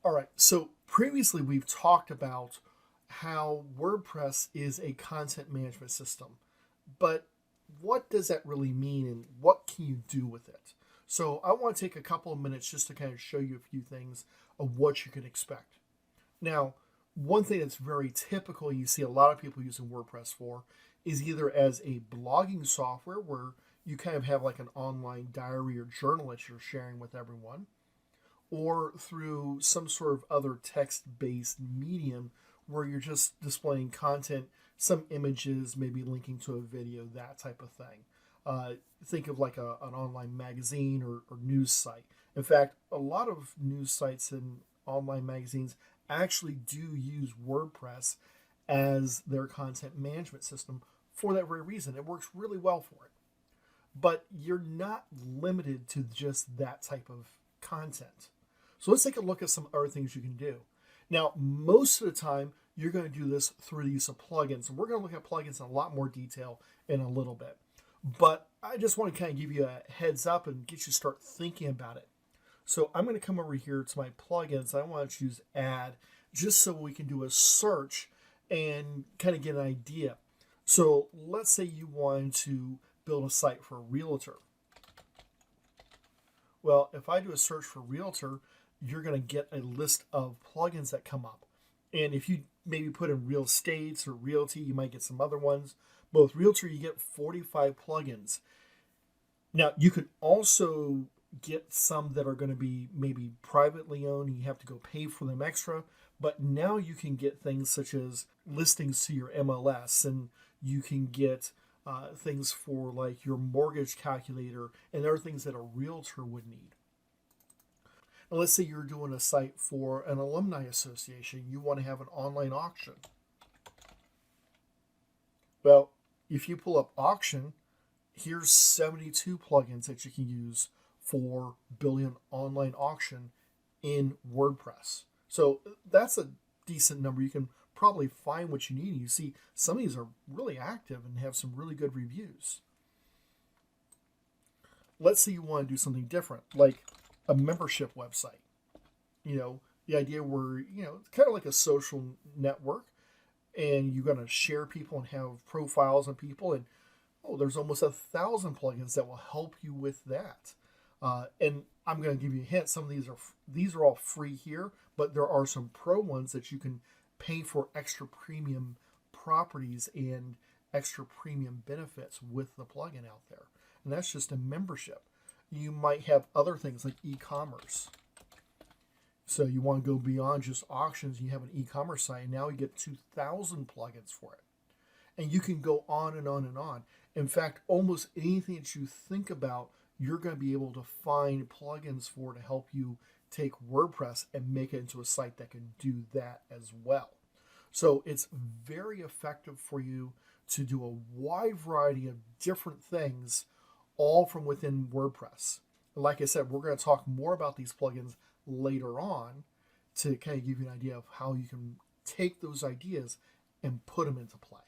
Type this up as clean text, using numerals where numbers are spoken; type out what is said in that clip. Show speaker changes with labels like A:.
A: All right, so previously we've talked about how WordPress is a content management system, but what does that really mean and what can you do with it? So I want to take a couple of minutes just to kind of show you a few things of what you can expect. Now, one thing that's very typical you see a lot of people using WordPress for is either as a blogging software where you kind of have like an online diary or journal that you're sharing with everyone, or through some sort of other text based medium where you're just displaying content, some images, maybe linking to a video, that type of thing. Think of like an online magazine or news site. In fact, a lot of news sites and online magazines actually do use WordPress as their content management system for that very reason. It works really well for it. But you're not limited to just that type of content. So let's take a look at some other things you can do. Now, most of the time, you're going to do this through the use of plugins. And we're going to look at plugins in a lot more detail in a little bit. But I just want to kind of give you a heads up and get you to start thinking about it. So I'm going to come over here to my plugins. I want to choose add just so we can do a search and kind of get an idea. So let's say you want to build a site for a realtor. Well, if I do a search for realtor, you're going to get a list of plugins that come up. And if you maybe put in real estates or realty, you might get some other ones. Both realtor, you get 45 plugins. Now, you could also get some that are going to be maybe privately owned and you have to go pay for them extra. But now you can get things such as listings to your MLS, and you can get things for like your mortgage calculator and other things that a realtor would need. Now, let's say you're doing a site for an alumni association. You want to have an online auction. Well, if you pull up auction, here's 72 plugins that you can use for building an online auction in WordPress. So that's a decent number. You can probably find what you need. You see, some of these are really active and have some really good reviews. Let's say you want to do something different, like a membership website. The idea where, it's kind of like a social network and you're going to share people and have profiles on people. And there's almost 1,000 plugins that will help you with that. And I'm going to give you a hint. Some of these are all free here, but there are some pro ones that you can pay for extra premium properties and extra premium benefits with the plugin out there. And that's just a membership. You might have other things like e-commerce. So you want to go beyond just auctions. You have an e-commerce site, and now you get 2,000 plugins for it. And you can go on and on and on. In fact, almost anything that you think about, you're going to be able to find plugins for to help you take WordPress and make it into a site that can do that as well. So it's very effective for you to do a wide variety of different things, all from within WordPress. Like I said, we're going to talk more about these plugins later on to kind of give you an idea of how you can take those ideas and put them into play.